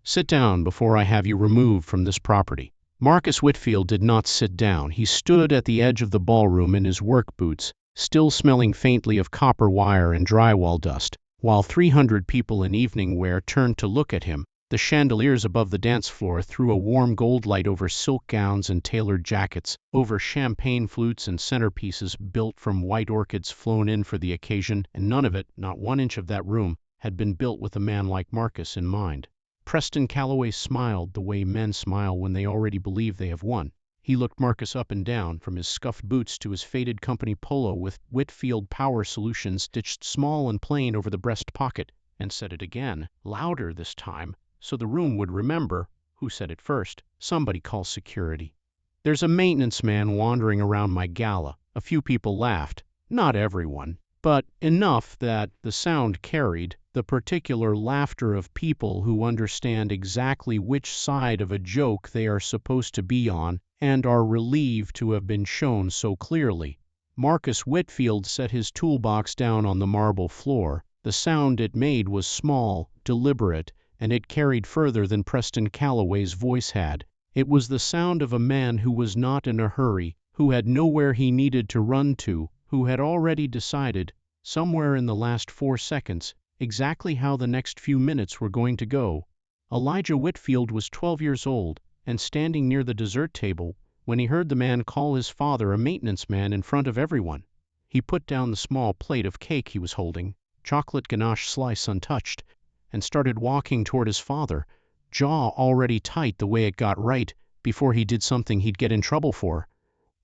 Sit down before I have you removed from this property." Marcus Whitfield did not sit down. He stood at the edge of the ballroom in his work boots, still smelling faintly of copper wire and drywall dust, while 300 people in evening wear turned to look at him. The chandeliers above the dance floor threw a warm gold light over silk gowns and tailored jackets, over champagne flutes and centerpieces built from white orchids flown in for the occasion, and none of it, not 1 inch of that room, had been built with a man like Marcus in mind. Preston Calloway smiled the way men smile when they already believe they have won. He looked Marcus up and down, from his scuffed boots to his faded company polo with Whitfield Power Solutions stitched small and plain over the breast pocket, and said it again, louder this time, so the room would remember who said it first. "Somebody call security. There's a maintenance man wandering around my gala." A few people laughed, not everyone, but enough that the sound carried the particular laughter of people who understand exactly which side of a joke they are supposed to be on and are relieved to have been shown so clearly. Marcus Whitfield set his toolbox down on the marble floor. The sound it made was small, deliberate, and it carried further than Preston Calloway's voice had. It was the sound of a man who was not in a hurry, who had nowhere he needed to run to, who had already decided, somewhere in the last 4 seconds, exactly how the next few minutes were going to go. Elijah Whitfield was 12 years old and standing near the dessert table when he heard the man call his father a maintenance man in front of everyone. He put down the small plate of cake he was holding, chocolate ganache slice untouched, and started walking toward his father, jaw already tight the way it got right before he did something he'd get in trouble for.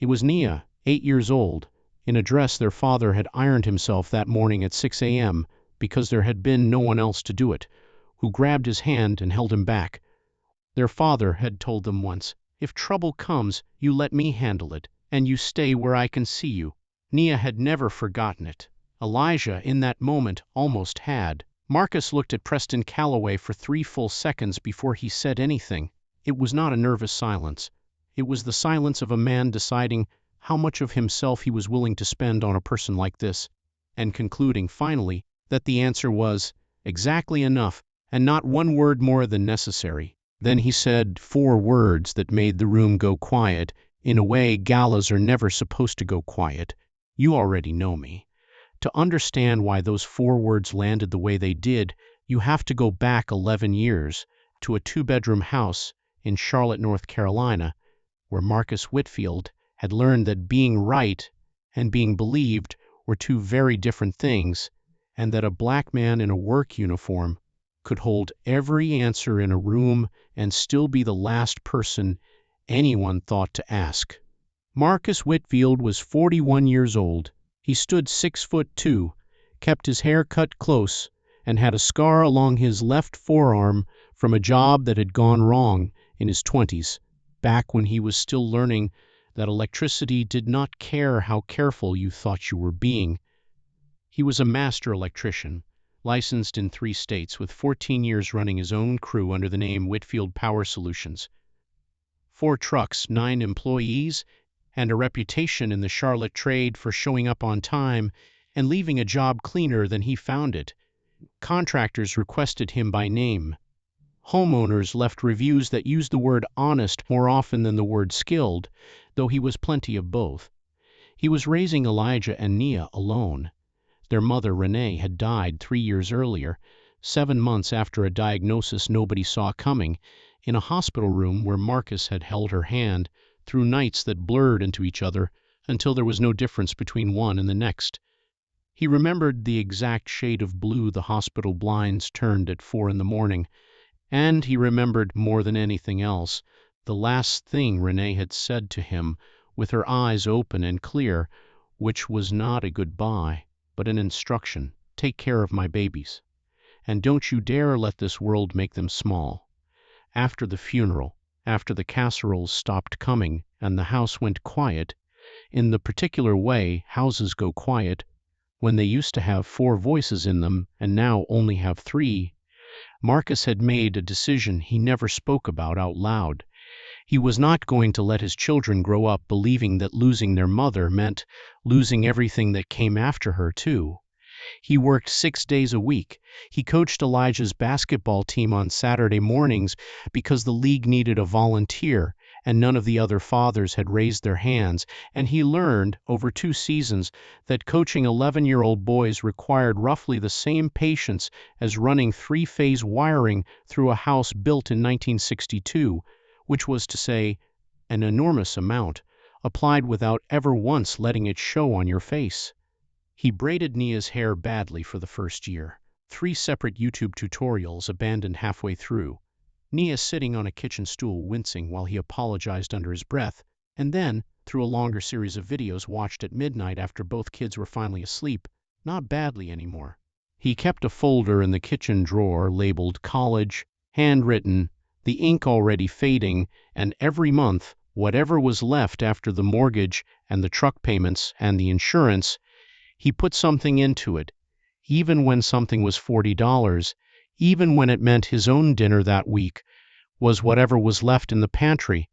It was Nia, 8 years old, in a dress their father had ironed himself that morning at 6 a.m. because there had been no one else to do it, who grabbed his hand and held him back. Their father had told them once, "If trouble comes, you let me handle it, and you stay where I can see you." Nia had never forgotten it. Elijah, in that moment, almost had. Marcus looked at Preston Calloway for 3 full seconds before he said anything. It was not a nervous silence. It was the silence of a man deciding how much of himself he was willing to spend on a person like this, and concluding, finally, that the answer was exactly enough, and not 1 word more than necessary. Then he said 4 words that made the room go quiet, in a way galas are never supposed to go quiet. "You already know me." To understand why those 4 words landed the way they did, you have to go back 11 years to a 2-bedroom house in Charlotte, North Carolina, where Marcus Whitfield had learned that being right and being believed were 2 very different things, and that a black man in a work uniform could hold every answer in a room and still be the last person anyone thought to ask. Marcus Whitfield was 41 years old. He stood 6'2", kept his hair cut close, and had a scar along his left forearm from a job that had gone wrong in his 20s, back when he was still learning that electricity did not care how careful you thought you were being. He was a master electrician, licensed in 3 states, with 14 years running his own crew under the name Whitfield Power Solutions. 4 trucks, 9 employees, and a reputation in the Charlotte trade for showing up on time and leaving a job cleaner than he found it. Contractors requested him by name. Homeowners left reviews that used the word honest more often than the word skilled, though he was plenty of both. He was raising Elijah and Nia alone. Their mother, Renee, had died 3 years earlier, 7 months after a diagnosis nobody saw coming, in a hospital room where Marcus had held her hand through nights that blurred into each other until there was no difference between one and the next. He remembered the exact shade of blue the hospital blinds turned at 4 in the morning, and he remembered, more than anything else, the last thing Renee had said to him with her eyes open and clear, which was not a goodbye, but an instruction: "Take care of my babies, and don't you dare let this world make them small." After the funeral, after the casseroles stopped coming and the house went quiet, in the particular way houses go quiet when they used to have 4 voices in them and now only have 3, Marcus had made a decision he never spoke about out loud. He was not going to let his children grow up believing that losing their mother meant losing everything that came after her, too. He worked 6 days a week. He coached Elijah's basketball team on Saturday mornings because the league needed a volunteer, and none of the other fathers had raised their hands, and he learned, over 2 seasons, that coaching 11-year-old boys required roughly the same patience as running 3-phase wiring through a house built in 1962, which was to say, an enormous amount, applied without ever once letting it show on your face. He braided Nia's hair badly for the first year. 3 separate YouTube tutorials abandoned halfway through. Nia sitting on a kitchen stool wincing while he apologized under his breath, and then, through a longer series of videos watched at midnight after both kids were finally asleep, not badly anymore. He kept a folder in the kitchen drawer labeled College, handwritten, the ink already fading, and every month, whatever was left after the mortgage and the truck payments and the insurance, he put something into it, even when something was $40, even when it meant his own dinner that week was whatever was left in the pantry.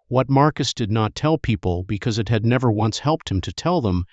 What Marcus did not tell people, because it had never once helped him to tell them,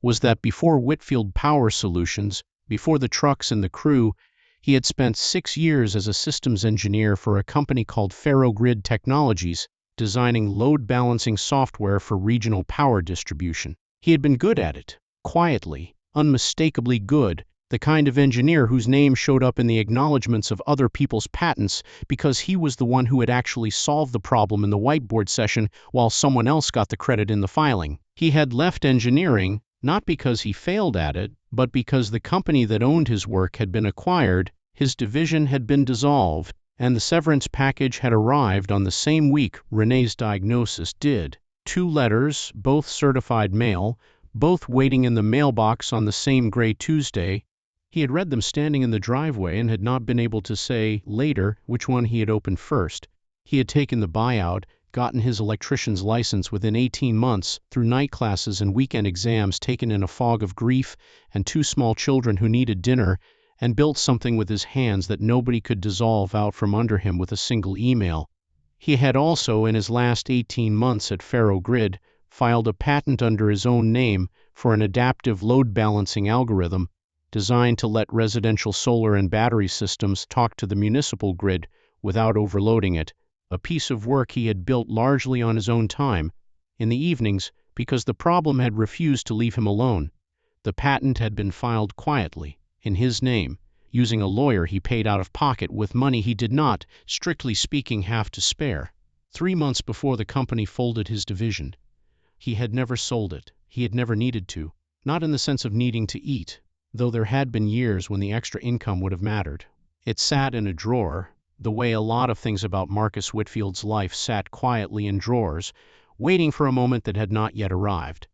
was that before Whitfield Power Solutions, before the trucks and the crew, he had spent 6 years as a systems engineer for a company called Ferrogrid Technologies, designing load-balancing software for regional power distribution. He had been good at it. Quietly, unmistakably good, the kind of engineer whose name showed up in the acknowledgments of other people's patents because he was the one who had actually solved the problem in the whiteboard session while someone else got the credit in the filing. He had left engineering, not because he failed at it, but because the company that owned his work had been acquired, his division had been dissolved, and the severance package had arrived on the same week Renee's diagnosis did. 2 letters, both certified mail, both waiting in the mailbox on the same gray Tuesday. He had read them standing in the driveway and had not been able to say, later, which one he had opened first. He had taken the buyout, gotten his electrician's license within 18 months, through night classes and weekend exams taken in a fog of grief and 2 small children who needed dinner, and built something with his hands that nobody could dissolve out from under him with a single email. He had also, in his last 18 months at Ferrogrid, filed a patent under his own name for an adaptive load-balancing algorithm designed to let residential solar and battery systems talk to the municipal grid without overloading it, a piece of work he had built largely on his own time, in the evenings, because the problem had refused to leave him alone. The patent had been filed quietly, in his name, using a lawyer he paid out of pocket with money he did not, strictly speaking, have to spare. 3 months before the company folded his division. He had never sold it. He had never needed to. Not in the sense of needing to eat, though there had been years when the extra income would have mattered. It sat in a drawer, the way a lot of things about Marcus Whitfield's life sat quietly in drawers, waiting for a moment that had not yet arrived.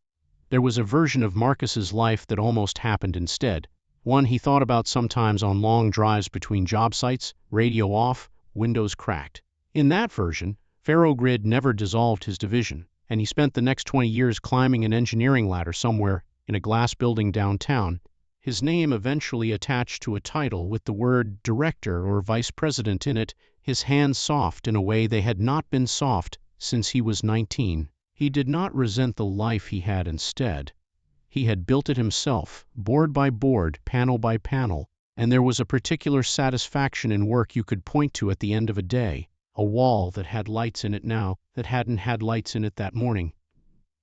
There was a version of Marcus's life that almost happened instead, one he thought about sometimes on long drives between job sites, radio off, windows cracked. In that version, Ferrogrid never dissolved his division, and he spent the next 20 years climbing an engineering ladder somewhere in a glass building downtown, his name eventually attached to a title with the word director or vice president in it, his hands soft in a way they had not been soft since he was 19. He did not resent the life he had instead. He had built it himself, board by board, panel by panel, and there was a particular satisfaction in work you could point to at the end of a day. A wall that had lights in it now that hadn't had lights in it that morning.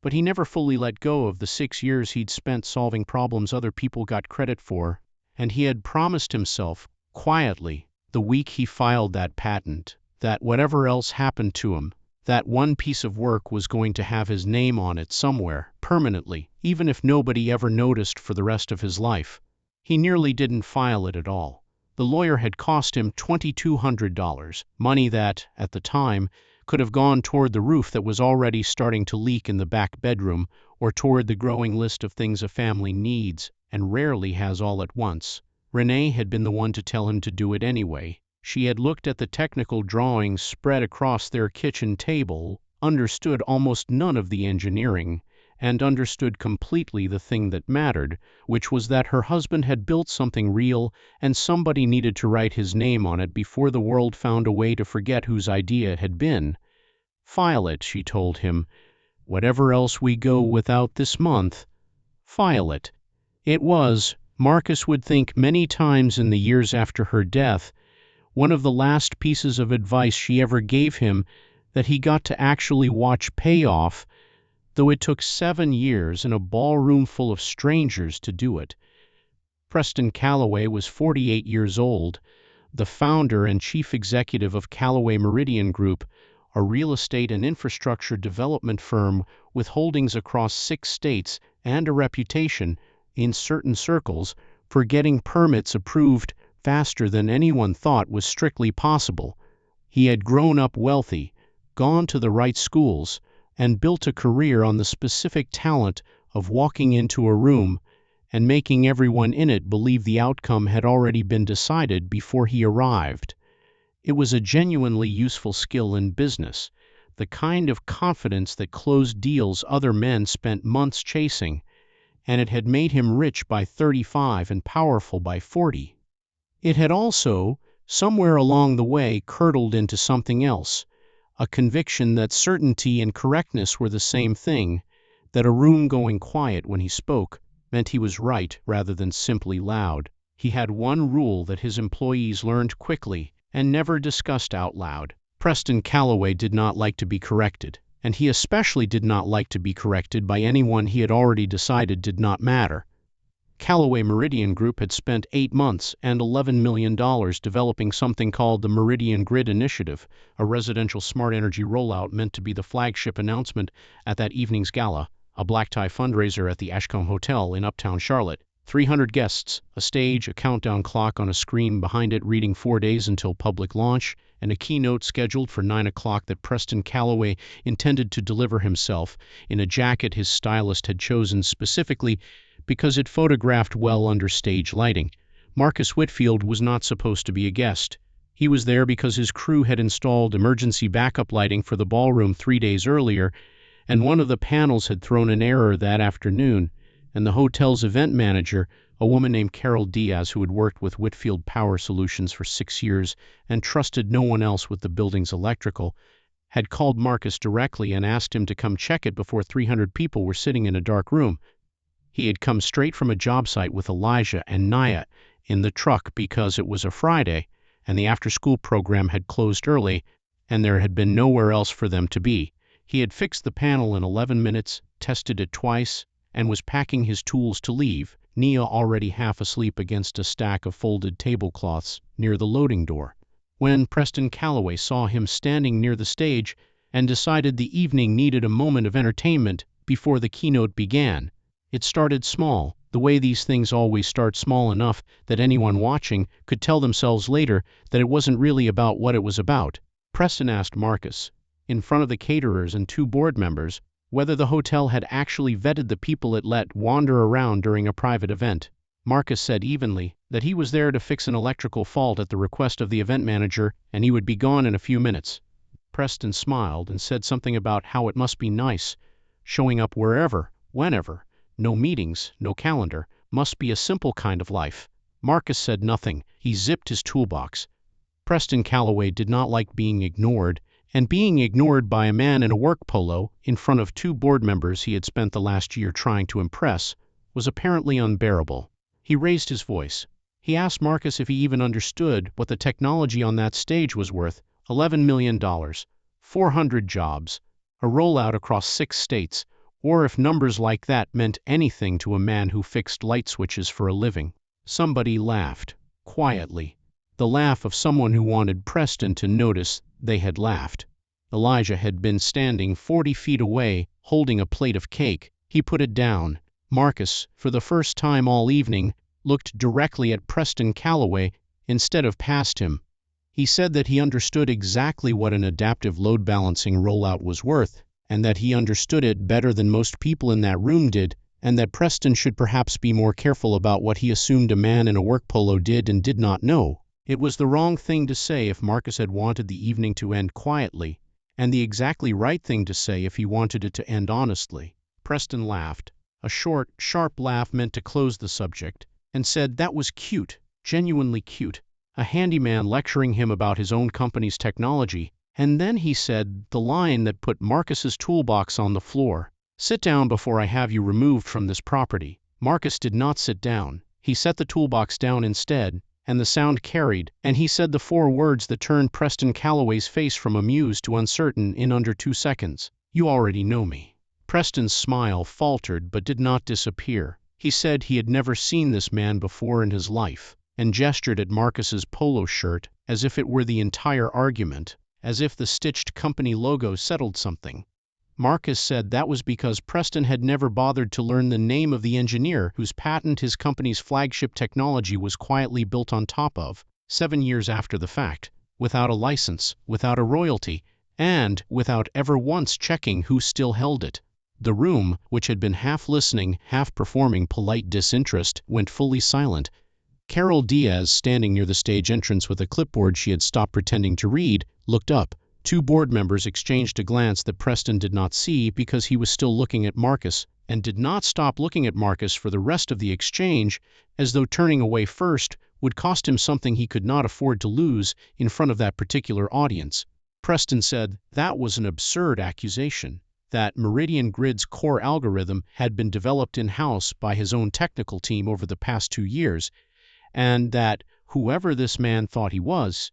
But he never fully let go of the 6 years he'd spent solving problems other people got credit for, and he had promised himself, quietly, the week he filed that patent, that whatever else happened to him, that one piece of work was going to have his name on it somewhere, permanently, even if nobody ever noticed for the rest of his life. He nearly didn't file it at all. The lawyer had cost him $2,200, money that, at the time, could have gone toward the roof that was already starting to leak in the back bedroom, or toward the growing list of things a family needs and rarely has all at once. Renee had been the one to tell him to do it anyway. She had looked at the technical drawings spread across their kitchen table, understood almost none of the engineering, and understood completely the thing that mattered, which was that her husband had built something real and somebody needed to write his name on it before the world found a way to forget whose idea it had been. File it, she told him. Whatever else we go without this month, file it. It was, Marcus would think many times in the years after her death, one of the last pieces of advice she ever gave him that he got to actually watch pay off, though it took 7 years in a ballroom full of strangers to do it. Preston Calloway was 48 years old, the founder and chief executive of Calloway Meridian Group, a real estate and infrastructure development firm with holdings across 6 states and a reputation, in certain circles, for getting permits approved faster than anyone thought was strictly possible. He had grown up wealthy, gone to the right schools, and built a career on the specific talent of walking into a room and making everyone in it believe the outcome had already been decided before he arrived. It was a genuinely useful skill in business, the kind of confidence that closed deals other men spent months chasing, and it had made him rich by 35 and powerful by 40. It had also, somewhere along the way, curdled into something else, a conviction that certainty and correctness were the same thing, that a room going quiet when he spoke meant he was right rather than simply loud. He had one rule that his employees learned quickly and never discussed out loud. Preston Calloway did not like to be corrected, and he especially did not like to be corrected by anyone he had already decided did not matter. Calloway Meridian Group had spent 8 months and $11 million developing something called the Meridian Grid Initiative, a residential smart energy rollout meant to be the flagship announcement at that evening's gala, a black-tie fundraiser at the Ashcombe Hotel in Uptown Charlotte. 300 guests, a stage, a countdown clock on a screen behind it reading 4 days until public launch, and a keynote scheduled for 9 o'clock that Preston Calloway intended to deliver himself in a jacket his stylist had chosen specifically because it photographed well under stage lighting. Marcus Whitfield was not supposed to be a guest. He was there because his crew had installed emergency backup lighting for the ballroom 3 days earlier, and one of the panels had thrown an error that afternoon, and the hotel's event manager, a woman named Carol Diaz who had worked with Whitfield Power Solutions for 6 years and trusted no one else with the building's electrical, had called Marcus directly and asked him to come check it before 300 people were sitting in a dark room. He had come straight from a job site with Elijah and Naya in the truck because it was a Friday, and the after-school program had closed early, and there had been nowhere else for them to be. He had fixed the panel in 11 minutes, tested it twice, and was packing his tools to leave, Nia already half asleep against a stack of folded tablecloths near the loading door, when Preston Calloway saw him standing near the stage and decided the evening needed a moment of entertainment before the keynote began. It started small, the way these things always start, small enough that anyone watching could tell themselves later that it wasn't really about what it was about. Preston asked Marcus, in front of the caterers and 2 board members, whether the hotel had actually vetted the people it let wander around during a private event. Marcus said evenly that he was there to fix an electrical fault at the request of the event manager, and he would be gone in a few minutes. Preston smiled and said something about how it must be nice, showing up wherever, whenever. No meetings, no calendar, must be a simple kind of life. Marcus said nothing. He zipped his toolbox. Preston Calloway did not like being ignored, and being ignored by a man in a work polo in front of 2 board members he had spent the last year trying to impress was apparently unbearable. He raised his voice. He asked Marcus if he even understood what the technology on that stage was worth. $11 million, 400 jobs, a rollout across 6 states, or if numbers like that meant anything to a man who fixed light switches for a living. Somebody laughed, quietly, the laugh of someone who wanted Preston to notice they had laughed. Elijah had been standing 40 feet away, holding a plate of cake. He put it down. Marcus, for the first time all evening, looked directly at Preston Calloway instead of past him. He said that he understood exactly what an adaptive load balancing rollout was worth, and that he understood it better than most people in that room did, and that Preston should perhaps be more careful about what he assumed a man in a work polo did and did not know. It was the wrong thing to say if Marcus had wanted the evening to end quietly, and the exactly right thing to say if he wanted it to end honestly. Preston laughed, a short, sharp laugh meant to close the subject, and said that was cute, genuinely cute, a handyman lecturing him about his own company's technology. And then he said the line that put Marcus's toolbox on the floor. "Sit down before I have you removed from this property." Marcus did not sit down. He set the toolbox down instead, and the sound carried, and he said the 4 words that turned Preston Calloway's face from amused to uncertain in under 2 seconds. "You already know me." Preston's smile faltered but did not disappear. He said he had never seen this man before in his life, and gestured at Marcus's polo shirt as if it were the entire argument, as if the stitched company logo settled something. Marcus said that was because Preston had never bothered to learn the name of the engineer whose patent his company's flagship technology was quietly built on top of, 7 years after the fact, without a license, without a royalty, and without ever once checking who still held it. The room, which had been half listening, half performing polite disinterest, went fully silent. Carol Diaz, standing near the stage entrance with a clipboard she had stopped pretending to read, looked up. 2 board members exchanged a glance that Preston did not see because he was still looking at Marcus, and did not stop looking at Marcus for the rest of the exchange, as though turning away first would cost him something he could not afford to lose in front of that particular audience. Preston said that was an absurd accusation, that Meridian Grid's core algorithm had been developed in-house by his own technical team over the past 2 years, and that whoever this man thought he was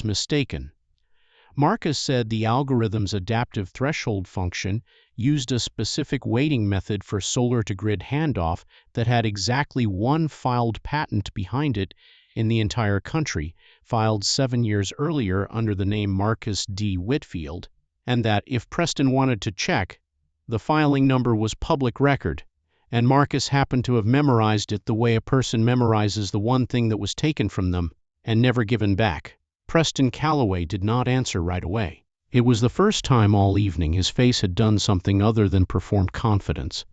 mistaken. Marcus said the algorithm's adaptive threshold function used a specific weighting method for solar-to-grid handoff that had exactly 1 filed patent behind it in the entire country, filed 7 years earlier under the name Marcus D. Whitfield, and that if Preston wanted to check, the filing number was public record, and Marcus happened to have memorized it the way a person memorizes the one thing that was taken from them and never given back. Preston Calloway did not answer right away. It was the first time all evening his face had done something other than perform confidence.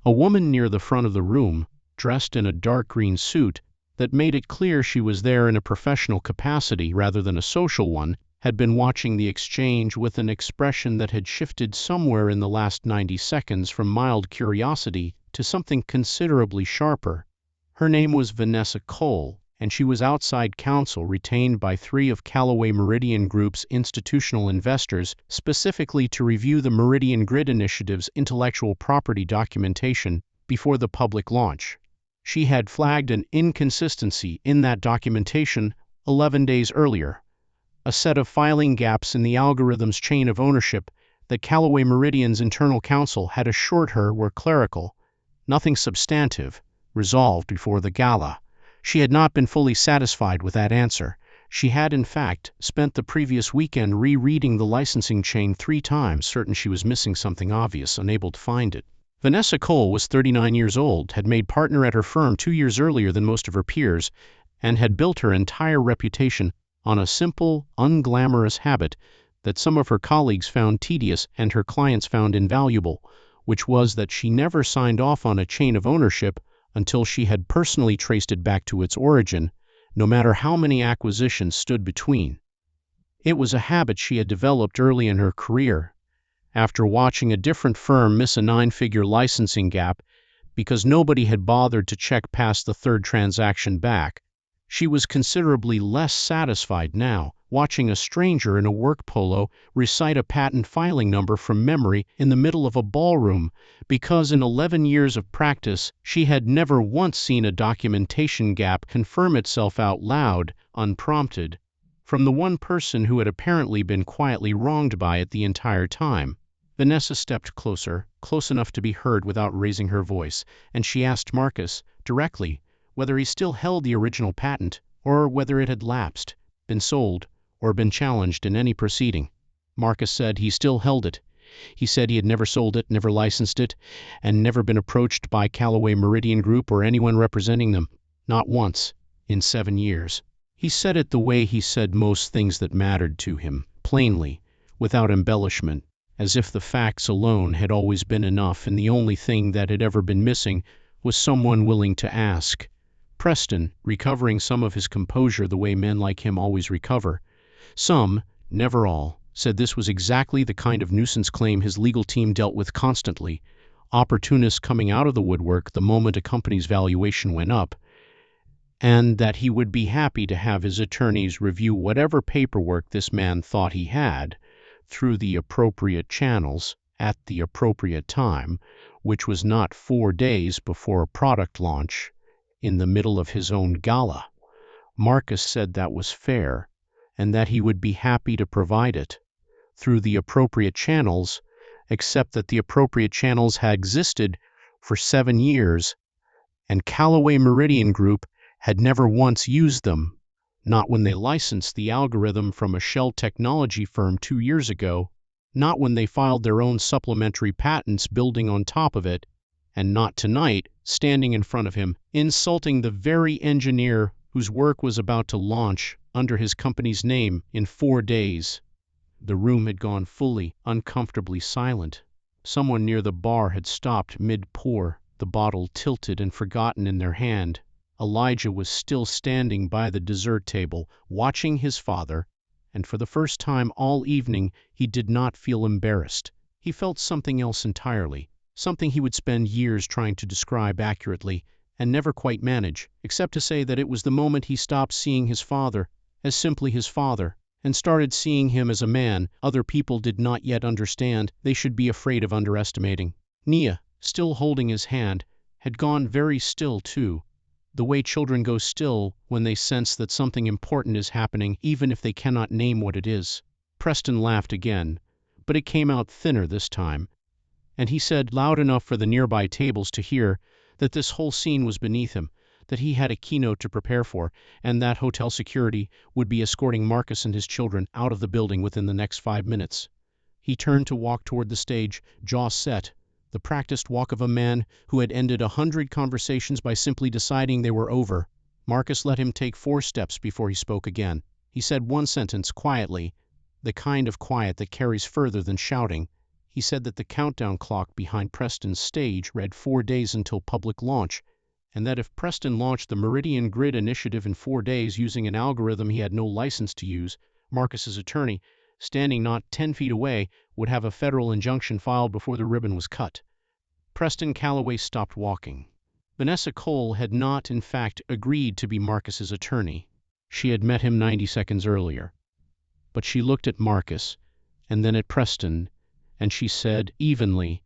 A woman near the front of the room, dressed in a dark green suit that made it clear she was there in a professional capacity rather than a social one, had been watching the exchange with an expression that had shifted somewhere in the last 90 seconds from mild curiosity to something considerably sharper. Her name was Vanessa Cole, and she was outside counsel retained by 3 of Callaway Meridian Group's institutional investors specifically to review the Meridian Grid Initiative's intellectual property documentation before the public launch. She had flagged an inconsistency in that documentation 11 days earlier, a set of filing gaps in the algorithm's chain of ownership that Callaway Meridian's internal counsel had assured her were clerical, nothing substantive, resolved before the gala. She had not been fully satisfied with that answer. She had, in fact, spent the previous weekend rereading the licensing chain 3 times, certain she was missing something obvious, unable to find it. Vanessa Cole was 39 years old, had made partner at her firm 2 years earlier than most of her peers, and had built her entire reputation on a simple, unglamorous habit that some of her colleagues found tedious and her clients found invaluable, which was that she never signed off on a chain of ownership until she had personally traced it back to its origin, no matter how many acquisitions stood between. It was a habit she had developed early in her career, after watching a different firm miss a 9-figure licensing gap because nobody had bothered to check past the 3rd transaction back. She was considerably less satisfied now, watching a stranger in a work polo recite a patent filing number from memory in the middle of a ballroom, because in 11 years of practice she had never once seen a documentation gap confirm itself out loud, unprompted, from the one person who had apparently been quietly wronged by it the entire time. Vanessa stepped closer, close enough to be heard without raising her voice, and she asked Marcus, directly, whether he still held the original patent, or whether it had lapsed, been sold, or been challenged in any proceeding. Marcus said he still held it. He said he had never sold it, never licensed it, and never been approached by Callaway Meridian Group or anyone representing them. Not once, in 7 years. He said it the way he said most things that mattered to him, plainly, without embellishment, as if the facts alone had always been enough and the only thing that had ever been missing was someone willing to ask. Preston, recovering some of his composure the way men like him always recover, some, never all, said this was exactly the kind of nuisance claim his legal team dealt with constantly, opportunists coming out of the woodwork the moment a company's valuation went up, and that he would be happy to have his attorneys review whatever paperwork this man thought he had, through the appropriate channels, at the appropriate time, which was not 4 days before a product launch, in the middle of his own gala. Marcus said that was fair, and that he would be happy to provide it through the appropriate channels, except that the appropriate channels had existed for 7 years, and Callaway Meridian Group had never once used them, not when they licensed the algorithm from a shell technology firm 2 years ago, not when they filed their own supplementary patents building on top of it, and not tonight, standing in front of him, insulting the very engineer whose work was about to launch under his company's name in 4 days. The room had gone fully, uncomfortably silent. Someone near the bar had stopped mid-pour, the bottle tilted and forgotten in their hand. Elijah was still standing by the dessert table, watching his father, and for the first time all evening he did not feel embarrassed. He felt something else entirely, something he would spend years trying to describe accurately and never quite manage, except to say that it was the moment he stopped seeing his father as simply his father, and started seeing him as a man other people did not yet understand they should be afraid of underestimating. Nia, still holding his hand, had gone very still too, the way children go still when they sense that something important is happening even if they cannot name what it is. Preston laughed again, but it came out thinner this time, and he said loud enough for the nearby tables to hear that this whole scene was beneath him, that he had a keynote to prepare for, and that hotel security would be escorting Marcus and his children out of the building within the next 5 minutes. He turned to walk toward the stage, jaw set, the practiced walk of a man who had ended 100 conversations by simply deciding they were over. Marcus let him take 4 steps before he spoke again. He said one sentence quietly, the kind of quiet that carries further than shouting. He said that the countdown clock behind Preston's stage read 4 days until public launch, and that if Preston launched the Meridian Grid initiative in 4 days using an algorithm he had no license to use, Marcus's attorney, standing not 10 feet away, would have a federal injunction filed before the ribbon was cut. Preston Calloway stopped walking. Vanessa Cole had not, in fact, agreed to be Marcus's attorney. She had met him 90 seconds earlier. But she looked at Marcus, and then at Preston, and she said, evenly,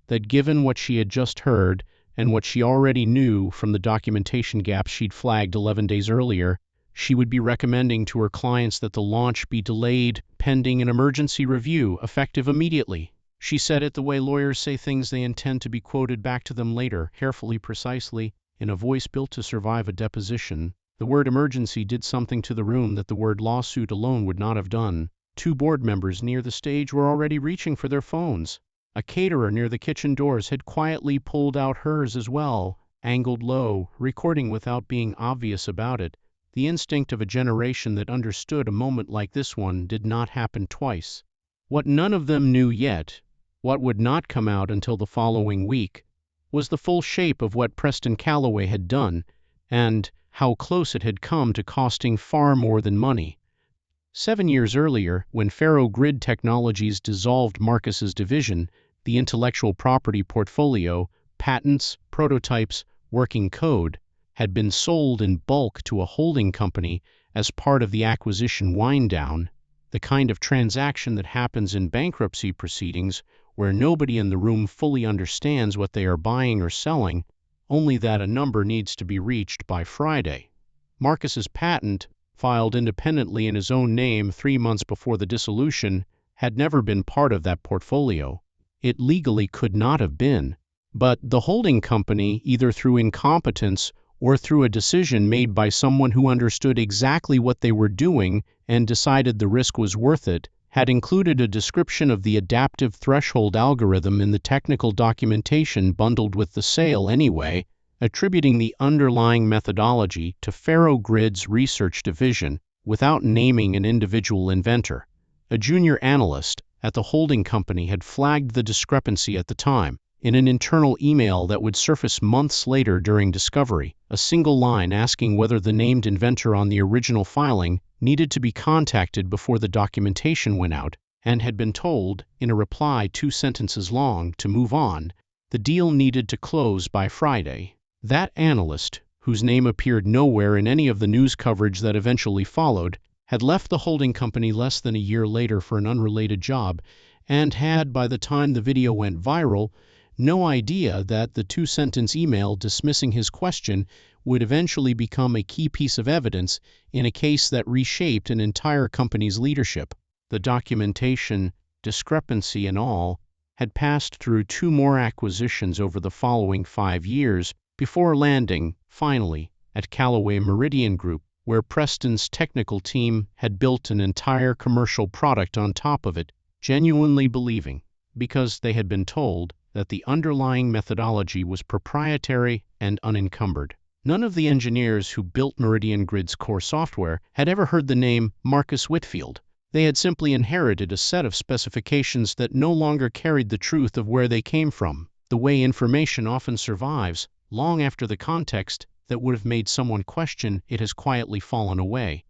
that given what she had just heard, and what she already knew from the documentation gaps she'd flagged 11 days earlier, she would be recommending to her clients that the launch be delayed pending an emergency review effective immediately. She said it the way lawyers say things they intend to be quoted back to them later, carefully, precisely, in a voice built to survive a deposition. The word emergency did something to the room that the word lawsuit alone would not have done. 2 board members near the stage were already reaching for their phones. A caterer near the kitchen doors had quietly pulled out hers as well, angled low, recording without being obvious about it. The instinct of a generation that understood a moment like this one did not happen twice. What none of them knew yet, what would not come out until the following week, was the full shape of what Preston Calloway had done, and how close it had come to costing far more than money. 7 years earlier, when Faro Grid Technologies dissolved Marcus's division, the intellectual property portfolio, patents, prototypes, working code, had been sold in bulk to a holding company as part of the acquisition wind-down, the kind of transaction that happens in bankruptcy proceedings where nobody in the room fully understands what they are buying or selling, only that a number needs to be reached by Friday. Marcus's patent, filed independently in his own name 3 months before the dissolution, had never been part of that portfolio. It legally could not have been. But the holding company, either through incompetence or through a decision made by someone who understood exactly what they were doing and decided the risk was worth it, had included a description of the adaptive threshold algorithm in the technical documentation bundled with the sale anyway, attributing the underlying methodology to Faro Grid's research division without naming an individual inventor. A junior analyst at the holding company had flagged the discrepancy at the time in an internal email that would surface months later during discovery, a single line asking whether the named inventor on the original filing needed to be contacted before the documentation went out, and had been told, in a reply 2 sentences long, to move on. The deal needed to close by Friday. That analyst, whose name appeared nowhere in any of the news coverage that eventually followed, had left the holding company less than a year later for an unrelated job, and had, by the time the video went viral, no idea that the 2-sentence email dismissing his question would eventually become a key piece of evidence in a case that reshaped an entire company's leadership. The documentation, discrepancy and all, had passed through 2 more acquisitions over the following 5 years before landing, finally, at Callaway Meridian Group, where Preston's technical team had built an entire commercial product on top of it, genuinely believing, because they had been told, that the underlying methodology was proprietary and unencumbered. None of the engineers who built Meridian Grid's core software had ever heard the name Marcus Whitfield. They had simply inherited a set of specifications that no longer carried the truth of where they came from, the way information often survives, long after the context that would have made someone question it has quietly fallen away.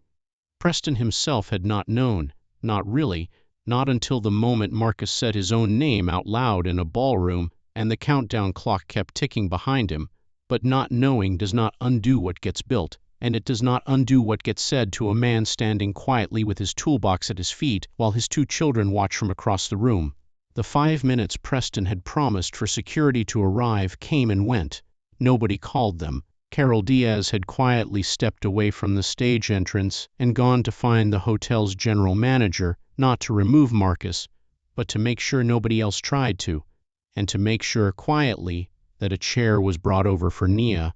Preston himself had not known, not really, not until the moment Marcus said his own name out loud in a ballroom and the countdown clock kept ticking behind him. But not knowing does not undo what gets built, and it does not undo what gets said to a man standing quietly with his toolbox at his feet while his 2 children watch from across the room. The 5 minutes Preston had promised for security to arrive came and went. Nobody called them. Carol Diaz had quietly stepped away from the stage entrance and gone to find the hotel's general manager, not to remove Marcus, but to make sure nobody else tried to, and to make sure quietly that a chair was brought over for Nia,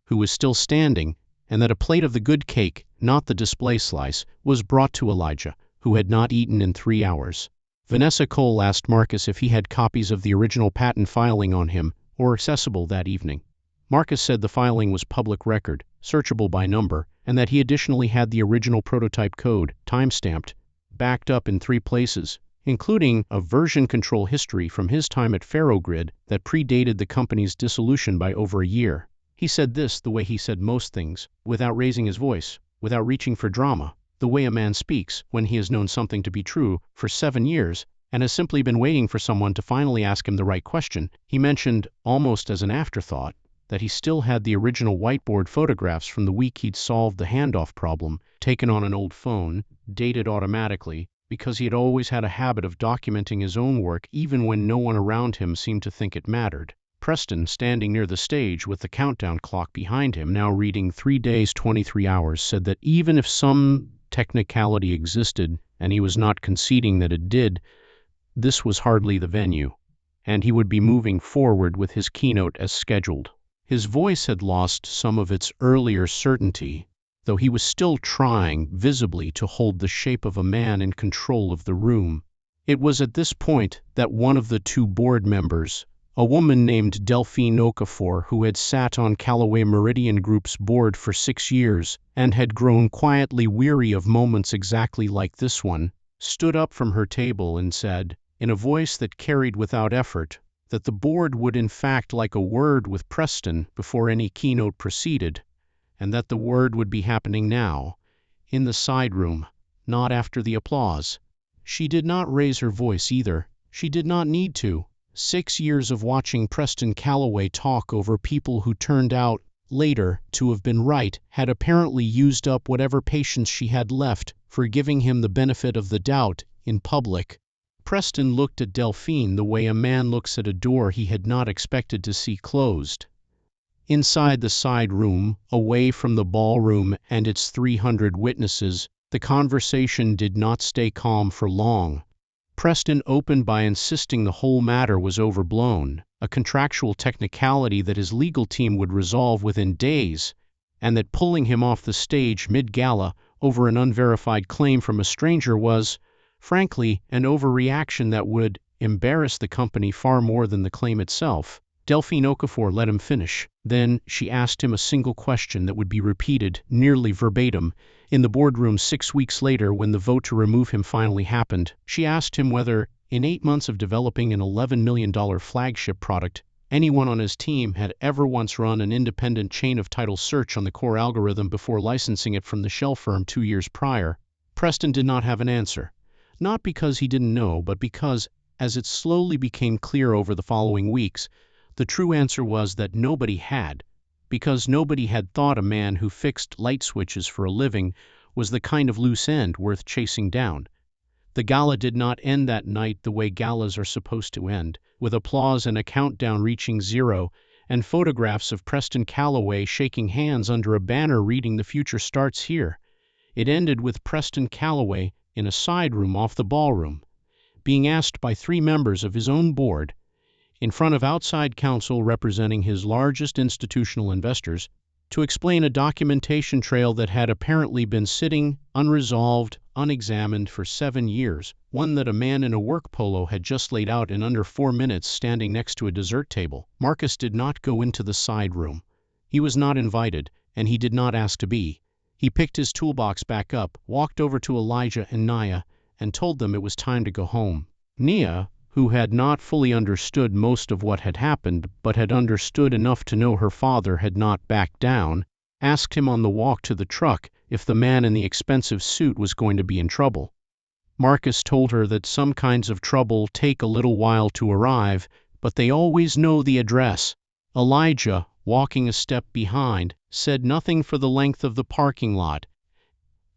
who was still standing, and that a plate of the good cake, not the display slice, was brought to Elijah, who had not eaten in 3 hours. Vanessa Cole asked Marcus if he had copies of the original patent filing on him, or accessible that evening. Marcus said the filing was public record, searchable by number, and that he additionally had the original prototype code, time-stamped, backed up in 3 places, including a version control history from his time at Ferrogrid that predated the company's dissolution by over a year. He said this the way he said most things, without raising his voice, without reaching for drama, the way a man speaks when he has known something to be true for 7 years and has simply been waiting for someone to finally ask him the right question. He mentioned, almost as an afterthought, that he still had the original whiteboard photographs from the week he'd solved the handoff problem, taken on an old phone, dated automatically, because he had always had a habit of documenting his own work even when no one around him seemed to think it mattered. Preston, standing near the stage with the countdown clock behind him now reading 3 days 23 hours, said that even if some technicality existed, and he was not conceding that it did, this was hardly the venue, and he would be moving forward with his keynote as scheduled. His voice had lost some of its earlier certainty, though he was still trying, visibly, to hold the shape of a man in control of the room. It was at this point that one of the 2 board members, a woman named Delphine Okafor, who had sat on Callaway Meridian Group's board for 6 years and had grown quietly weary of moments exactly like this one, stood up from her table and said, in a voice that carried without effort, that the board would in fact like a word with Preston before any keynote proceeded, and that the word would be happening now, in the side room, not after the applause. She did not raise her voice either. She did not need to. 6 years of watching Preston Calloway talk over people who turned out, later, to have been right, had apparently used up whatever patience she had left for giving him the benefit of the doubt in public. Preston looked at Delphine the way a man looks at a door he had not expected to see closed. Inside the side room, away from the ballroom and its 300 witnesses, the conversation did not stay calm for long. Preston opened by insisting the whole matter was overblown, a contractual technicality that his legal team would resolve within days, and that pulling him off the stage mid-gala over an unverified claim from a stranger was, frankly, an overreaction that would embarrass the company far more than the claim itself. Delphine Okafor let him finish. Then she asked him a single question that would be repeated, nearly verbatim, in the boardroom 6 weeks later when the vote to remove him finally happened. She asked him whether, in 8 months of developing an $11 million flagship product, anyone on his team had ever once run an independent chain of title search on the core algorithm before licensing it from the shell firm 2 years prior. Preston did not have an answer. Not because he didn't know, but because, as it slowly became clear over the following weeks, the true answer was that nobody had, because nobody had thought a man who fixed light switches for a living was the kind of loose end worth chasing down. The gala did not end that night the way galas are supposed to end, with applause and a countdown reaching 0, and photographs of Preston Calloway shaking hands under a banner reading "The future starts here." It ended with Preston Calloway, in a side room off the ballroom, being asked by 3 members of his own board, in front of outside counsel representing his largest institutional investors, to explain a documentation trail that had apparently been sitting unresolved, unexamined for 7 years, one that a man in a work polo had just laid out in under 4 minutes standing next to a dessert table. Marcus did not go into the side room. He was not invited, and he did not ask to be. He picked his toolbox back up, walked over to Elijah and Nia, and told them it was time to go home. Nia, who had not fully understood most of what had happened but had understood enough to know her father had not backed down, asked him on the walk to the truck if the man in the expensive suit was going to be in trouble. Marcus told her that some kinds of trouble take a little while to arrive, but they always know the address. Elijah, walking a step behind, said nothing for the length of the parking lot,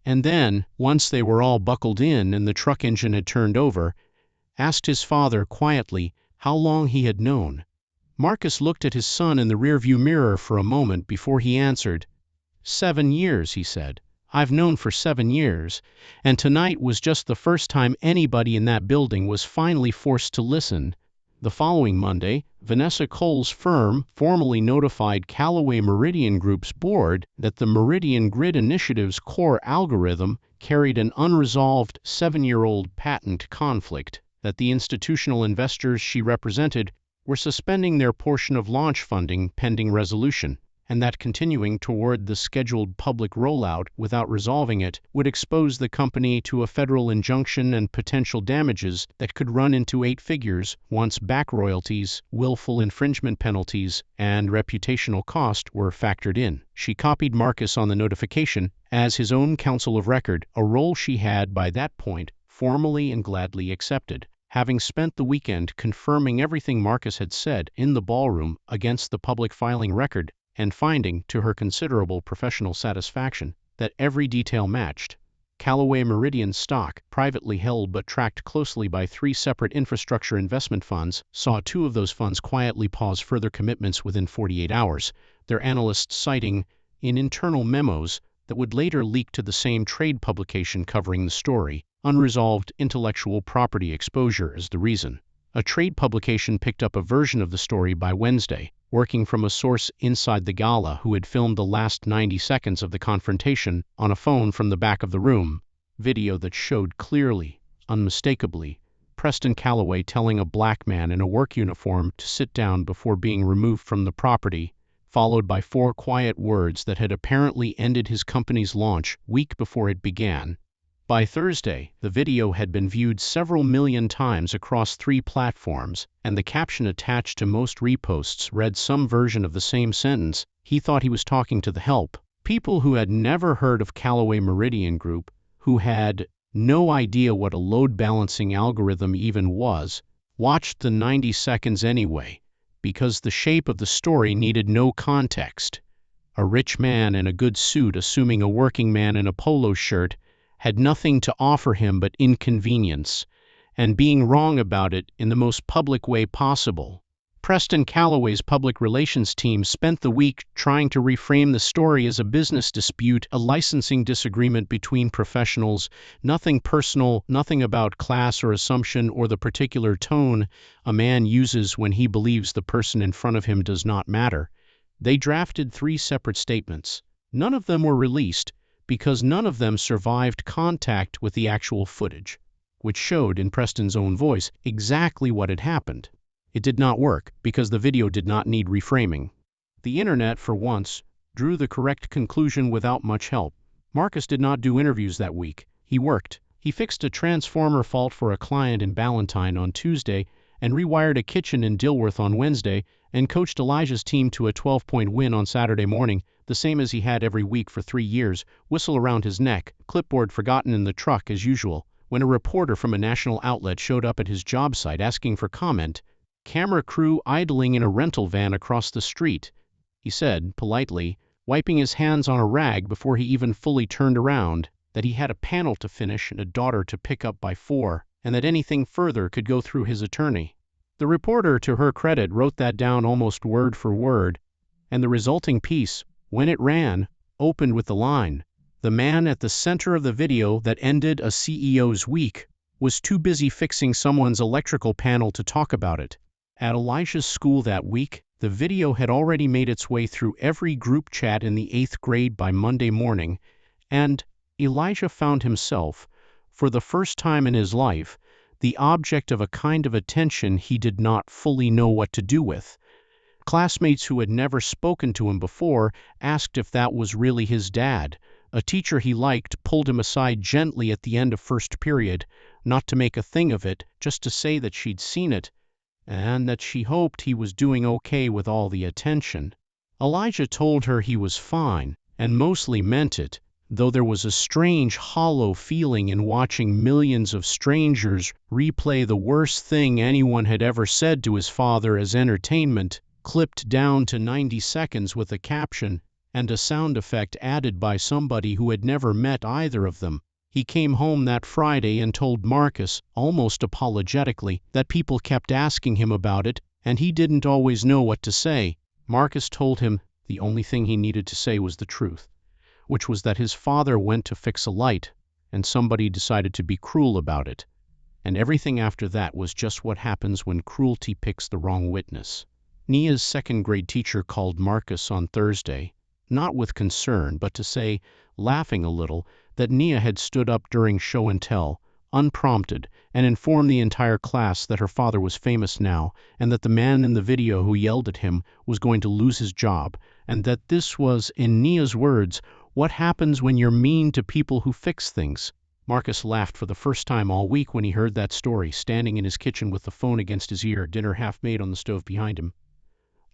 and then, once they were all buckled in and the truck engine had turned over, asked his father quietly how long he had known. Marcus looked at his son in the rearview mirror for a moment before he answered. 7 years, he said. I've known for 7 years, and tonight was just the first time anybody in that building was finally forced to listen. The following Monday, Vanessa Cole's firm formally notified Callaway Meridian Group's board that the Meridian Grid Initiative's core algorithm carried an unresolved 7-year-old patent conflict, that the institutional investors she represented were suspending their portion of launch funding pending resolution, and that continuing toward the scheduled public rollout without resolving it would expose the company to a federal injunction and potential damages that could run into 8 figures once back royalties, willful infringement penalties, and reputational cost were factored in. She copied Marcus on the notification as his own counsel of record, a role she had by that point formally and gladly accepted, having spent the weekend confirming everything Marcus had said in the ballroom against the public filing record, and finding, to her considerable professional satisfaction, that every detail matched. Callaway Meridian stock, privately held but tracked closely by 3 separate infrastructure investment funds, saw 2 of those funds quietly pause further commitments within 48 hours, their analysts citing, in internal memos that would later leak to the same trade publication covering the story, unresolved intellectual property exposure as the reason. A trade publication picked up a version of the story by Wednesday, working from a source inside the gala who had filmed the last 90 seconds of the confrontation on a phone from the back of the room, video that showed clearly, unmistakably, Preston Calloway telling a black man in a work uniform to sit down before being removed from the property, followed by 4 quiet words that had apparently ended his company's launch week before it began. By Thursday, the video had been viewed several million times across 3 platforms, and the caption attached to most reposts read some version of the same sentence. He thought he was talking to the help. People who had never heard of Callaway Meridian Group, who had no idea what a load balancing algorithm even was, watched the 90 seconds anyway, because the shape of the story needed no context. A rich man in a good suit assuming a working man in a polo shirt had nothing to offer him but inconvenience, and being wrong about it in the most public way possible. Preston Calloway's public relations team spent the week trying to reframe the story as a business dispute, a licensing disagreement between professionals, nothing personal, nothing about class or assumption or the particular tone a man uses when he believes the person in front of him does not matter. They drafted 3 separate statements. None of them were released, because none of them survived contact with the actual footage, which showed in Preston's own voice exactly what had happened. It did not work, because the video did not need reframing. The internet, for once, drew the correct conclusion without much help. Marcus did not do interviews that week. He worked. He fixed a transformer fault for a client in Ballantyne on Tuesday, and rewired a kitchen in Dilworth on Wednesday, and coached Elijah's team to a 12-point win on Saturday morning, the same as he had every week for 3 years, whistle around his neck, clipboard forgotten in the truck as usual, when a reporter from a national outlet showed up at his job site asking for comment. Camera crew idling in a rental van across the street, he said, politely, wiping his hands on a rag before he even fully turned around, that he had a panel to finish and a daughter to pick up by 4, and that anything further could go through his attorney. The reporter, to her credit, wrote that down almost word for word, and the resulting piece, when it ran, opened with the line, "The man at the center of the video that ended a CEO's week was too busy fixing someone's electrical panel to talk about it." At Elijah's school that week, the video had already made its way through every group chat in the 8th grade by Monday morning, and Elijah found himself, for the first time in his life, the object of a kind of attention he did not fully know what to do with. Classmates who had never spoken to him before asked if that was really his dad. A teacher he liked pulled him aside gently at the end of first period, not to make a thing of it, just to say that she'd seen it, and that she hoped he was doing okay with all the attention. Elijah told her he was fine, and mostly meant it, though there was a strange, hollow feeling in watching millions of strangers replay the worst thing anyone had ever said to his father as entertainment, clipped down to 90 seconds with a caption and a sound effect added by somebody who had never met either of them. He came home that Friday and told Marcus, almost apologetically, that people kept asking him about it, and he didn't always know what to say. Marcus told him the only thing he needed to say was the truth, which was that his father went to fix a light, and somebody decided to be cruel about it. And everything after that was just what happens when cruelty picks the wrong witness. Nia's second-grade teacher called Marcus on Thursday, not with concern, but to say, laughing a little, that Nia had stood up during show and tell, unprompted, and informed the entire class that her father was famous now, and that the man in the video who yelled at him was going to lose his job, and that this was, in Nia's words, what happens when you're mean to people who fix things. Marcus laughed for the first time all week when he heard that story, standing in his kitchen with the phone against his ear, dinner half made on the stove behind him.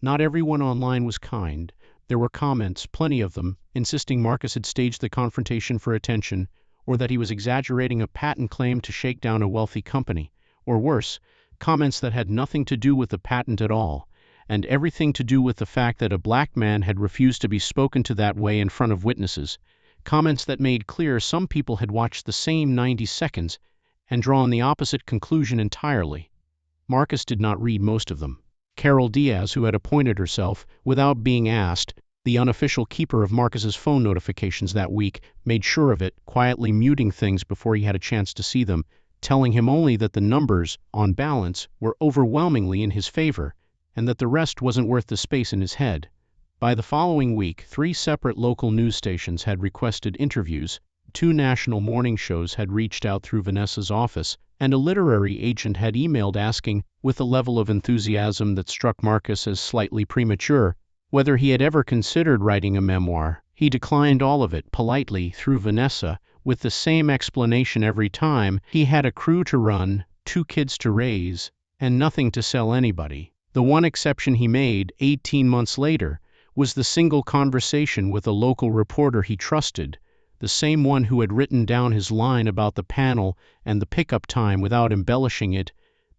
Not everyone online was kind. There were comments, plenty of them, insisting Marcus had staged the confrontation for attention, or that he was exaggerating a patent claim to shake down a wealthy company, or worse, comments that had nothing to do with the patent at all, and everything to do with the fact that a black man had refused to be spoken to that way in front of witnesses, comments that made clear some people had watched the same 90 seconds and drawn the opposite conclusion entirely. Marcus did not read most of them. Carol Diaz, who had appointed herself, without being asked, the unofficial keeper of Marcus's phone notifications that week, made sure of it, quietly muting things before he had a chance to see them, telling him only that the numbers, on balance, were overwhelmingly in his favor, and that the rest wasn't worth the space in his head. By the following week, 3 separate local news stations had requested interviews, 2 national morning shows had reached out through Vanessa's office, and a literary agent had emailed asking, with a level of enthusiasm that struck Marcus as slightly premature, whether he had ever considered writing a memoir. He declined all of it politely through Vanessa, with the same explanation every time: he had a crew to run, 2 kids to raise, and nothing to sell anybody. The one exception he made, 18 months later, was the single conversation with a local reporter he trusted, the same one who had written down his line about the panel and the pickup time without embellishing it,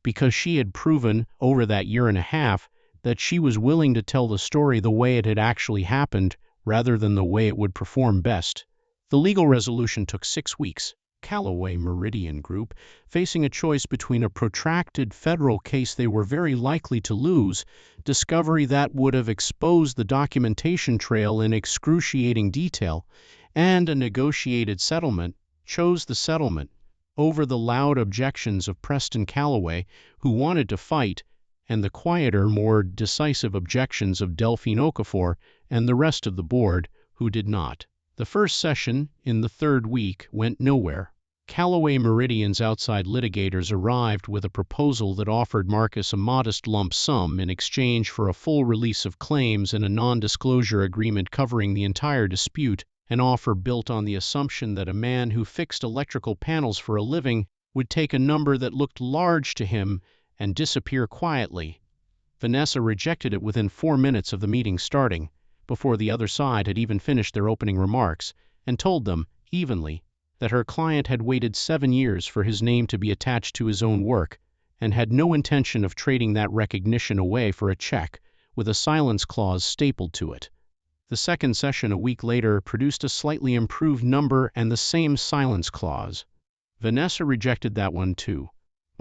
because she had proven, over that year and a half, that she was willing to tell the story the way it had actually happened, rather than the way it would perform best. The legal resolution took 6 weeks. Calloway Meridian Group, facing a choice between a protracted federal case they were very likely to lose, discovery that would have exposed the documentation trail in excruciating detail, and a negotiated settlement, chose the settlement over the loud objections of Preston Calloway, who wanted to fight, and the quieter, more decisive objections of Delphine Okafor and the rest of the board, who did not. The first session, in the 3rd week, went nowhere. Calloway Meridian's outside litigators arrived with a proposal that offered Marcus a modest lump sum in exchange for a full release of claims and a non-disclosure agreement covering the entire dispute, an offer built on the assumption that a man who fixed electrical panels for a living would take a number that looked large to him and disappear quietly. Vanessa rejected it within 4 minutes of the meeting starting, before the other side had even finished their opening remarks, and told them, evenly, that her client had waited 7 years for his name to be attached to his own work, and had no intention of trading that recognition away for a check, with a silence clause stapled to it. The second session a week later produced a slightly improved number and the same silence clause. Vanessa rejected that one too.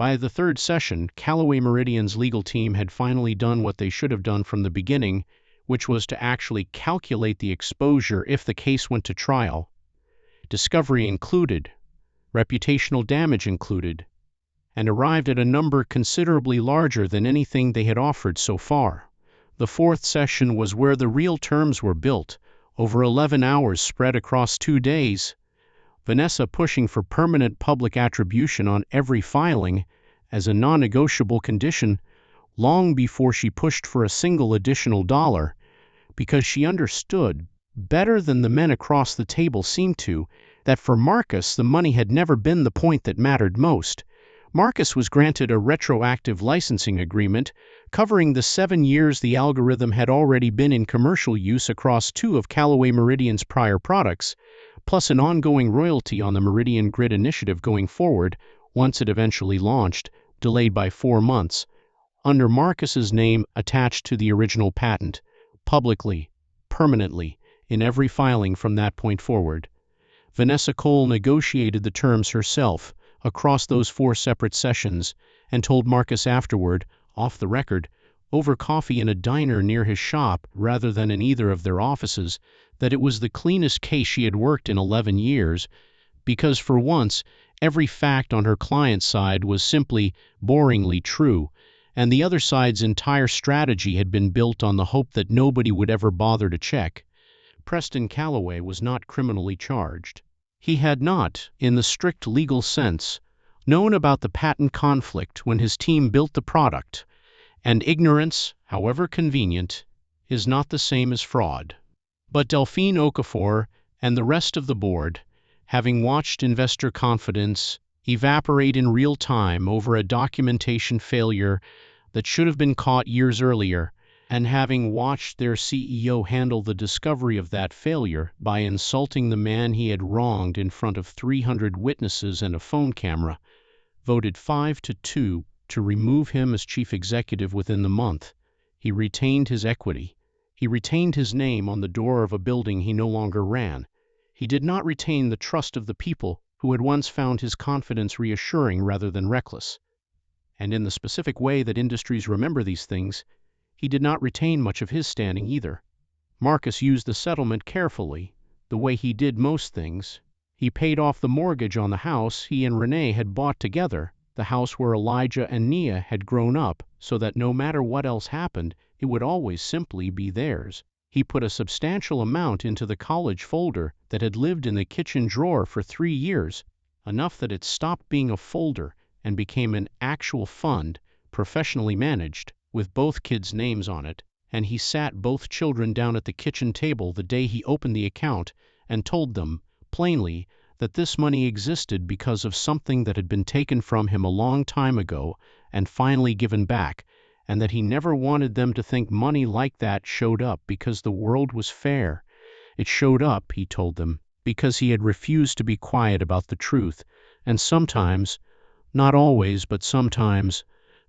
By the third session, Callaway Meridian's legal team had finally done what they should have done from the beginning, which was to actually calculate the exposure if the case went to trial. Discovery included, reputational damage included, and arrived at a number considerably larger than anything they had offered so far. The fourth session was where the real terms were built, over 11 hours spread across 2 days. Vanessa pushing for permanent public attribution on every filing as a non-negotiable condition long before she pushed for a single additional dollar, because she understood, better than the men across the table seemed to, that for Marcus the money had never been the point that mattered most. Marcus was granted a retroactive licensing agreement covering the 7 years the algorithm had already been in commercial use across 2 of Callaway Meridian's prior products, plus an ongoing royalty on the Meridian Grid initiative going forward once it eventually launched, delayed by 4 months, under Marcus's name attached to the original patent, publicly, permanently, in every filing from that point forward. Vanessa Cole negotiated the terms herself across those 4 separate sessions and told Marcus afterward, off the record, over coffee in a diner near his shop rather than in either of their offices, that it was the cleanest case she had worked in 11 years, because for once every fact on her client's side was simply boringly true, and the other side's entire strategy had been built on the hope that nobody would ever bother to check. Preston Calloway was not criminally charged. He had not, in the strict legal sense, known about the patent conflict when his team built the product, and ignorance, however convenient, is not the same as fraud. But Delphine Okafor and the rest of the board, having watched investor confidence evaporate in real time over a documentation failure that should have been caught years earlier, and having watched their CEO handle the discovery of that failure by insulting the man he had wronged in front of 300 witnesses and a phone camera, voted 5-2 to remove him as chief executive within the month. He retained his equity. He retained his name on the door of a building he no longer ran. He did not retain the trust of the people who had once found his confidence reassuring rather than reckless. And in the specific way that industries remember these things, he did not retain much of his standing either. Marcus used the settlement carefully, the way he did most things. He paid off the mortgage on the house he and Renee had bought together, the house where Elijah and Nia had grown up, so that no matter what else happened, it would always simply be theirs. He put a substantial amount into the college folder that had lived in the kitchen drawer for 3 years, enough that it stopped being a folder and became an actual fund, professionally managed, with both kids' names on it, and he sat both children down at the kitchen table the day he opened the account and told them, plainly, that this money existed because of something that had been taken from him a long time ago and finally given back, and that he never wanted them to think money like that showed up because the world was fair. It showed up, he told them, because he had refused to be quiet about the truth, and sometimes, not always, but sometimes,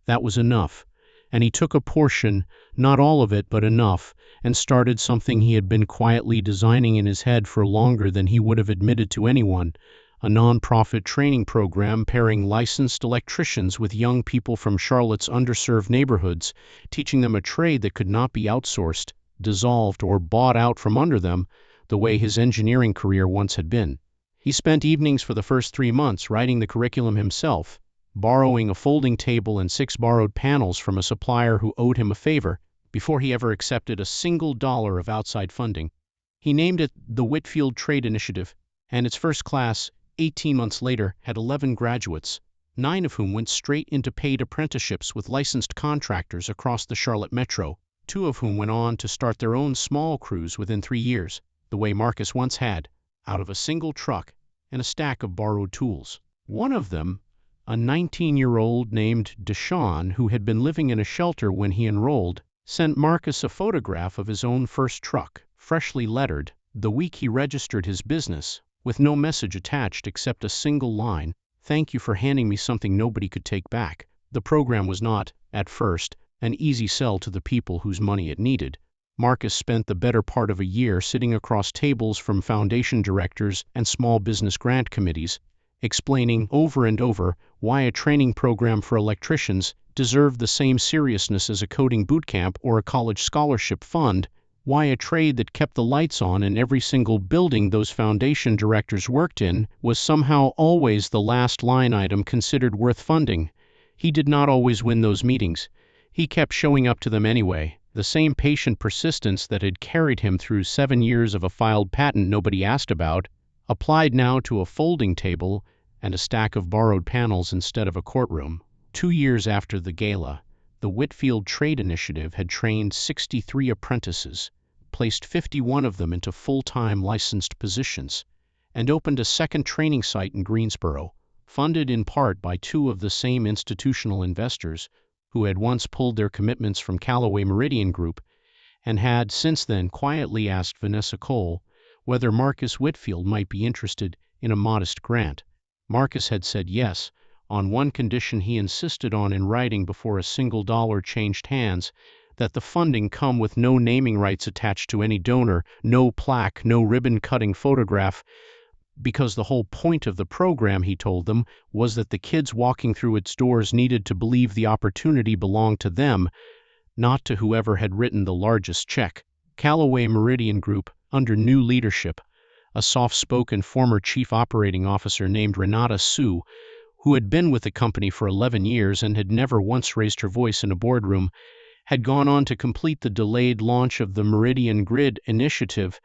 that was enough. And he took a portion, not all of it, but enough, and started something he had been quietly designing in his head for longer than he would have admitted to anyone, a non-profit training program pairing licensed electricians with young people from Charlotte's underserved neighborhoods, teaching them a trade that could not be outsourced, dissolved, or bought out from under them, the way his engineering career once had been. He spent evenings for the first 3 months writing the curriculum himself, borrowing a folding table and 6 borrowed panels from a supplier who owed him a favor, before he ever accepted a single dollar of outside funding. He named it the Whitfield Trade Initiative, and its first class, 18 months later, had 11 graduates, 9 of whom went straight into paid apprenticeships with licensed contractors across the Charlotte metro, 2 of whom went on to start their own small crews within 3 years, the way Marcus once had, out of a single truck and a stack of borrowed tools. One of them, a 19-year-old named Deshawn, who had been living in a shelter when he enrolled, sent Marcus a photograph of his own first truck, freshly lettered, the week he registered his business, with no message attached except a single line, "Thank you for handing me something nobody could take back." The program was not, at first, an easy sell to the people whose money it needed. Marcus spent the better part of a year sitting across tables from foundation directors and small business grant committees, explaining over and over why a training program for electricians deserved the same seriousness as a coding bootcamp or a college scholarship fund, why a trade that kept the lights on in every single building those foundation directors worked in was somehow always the last line item considered worth funding. He did not always win those meetings. He kept showing up to them anyway, the same patient persistence that had carried him through 7 years of a filed patent nobody asked about, applied now to a folding table and a stack of borrowed panels instead of a courtroom. 2 years after the gala, the Whitfield Trade Initiative had trained 63 apprentices, placed 51 of them into full-time licensed positions, and opened a second training site in Greensboro, funded in part by 2 of the same institutional investors who had once pulled their commitments from Callaway Meridian Group and had since then quietly asked Vanessa Cole whether Marcus Whitfield might be interested in a modest grant. Marcus had said yes, on one condition he insisted on in writing before a single dollar changed hands, that the funding come with no naming rights attached to any donor, no plaque, no ribbon-cutting photograph, because the whole point of the program, he told them, was that the kids walking through its doors needed to believe the opportunity belonged to them, not to whoever had written the largest check. Callaway Meridian Group, under new leadership, a soft-spoken former chief operating officer named Renata Sue, who had been with the company for 11 years and had never once raised her voice in a boardroom, had gone on to complete the delayed launch of the Meridian Grid initiative,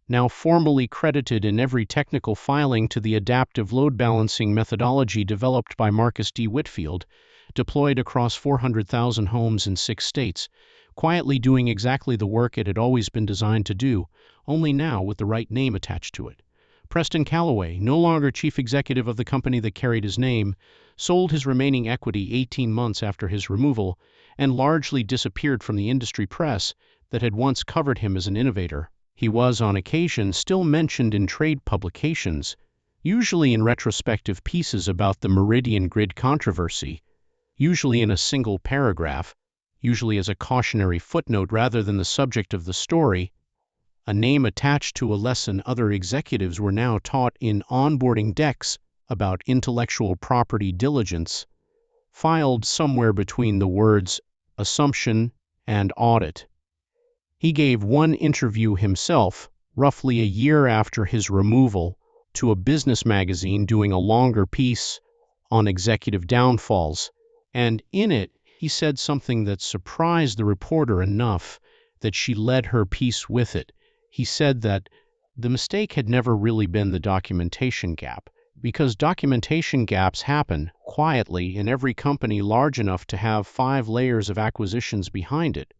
now formally credited in every technical filing to the adaptive load balancing methodology developed by Marcus D. Whitfield, deployed across 400,000 homes in 6 states, quietly doing exactly the work it had always been designed to do, only now with the right name attached to it. Preston Calloway, no longer chief executive of the company that carried his name, sold his remaining equity 18 months after his removal and largely disappeared from the industry press that had once covered him as an innovator. He was, on occasion, still mentioned in trade publications, usually in retrospective pieces about the Meridian Grid controversy, usually in a single paragraph, usually as a cautionary footnote rather than the subject of the story, a name attached to a lesson other executives were now taught in onboarding decks about intellectual property diligence, filed somewhere between the words assumption and audit. He gave one interview himself, roughly a year after his removal, to a business magazine doing a longer piece on executive downfalls, and in it he said something that surprised the reporter enough that she led her piece with it. He said that the mistake had never really been the documentation gap, because documentation gaps happen quietly in every company large enough to have 5 layers of acquisitions behind it.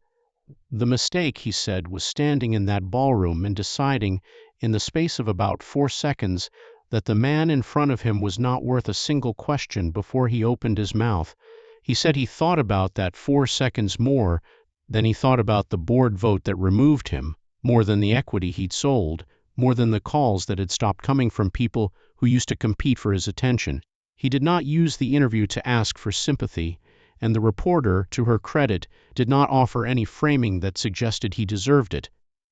The mistake, he said, was standing in that ballroom and deciding, in the space of about 4 seconds, that the man in front of him was not worth a single question before he opened his mouth. He said he thought about that 4 seconds more than he thought about the board vote that removed him, more than the equity he'd sold, more than the calls that had stopped coming from people who used to compete for his attention. He did not use the interview to ask for sympathy, and the reporter, to her credit, did not offer any framing that suggested he deserved it.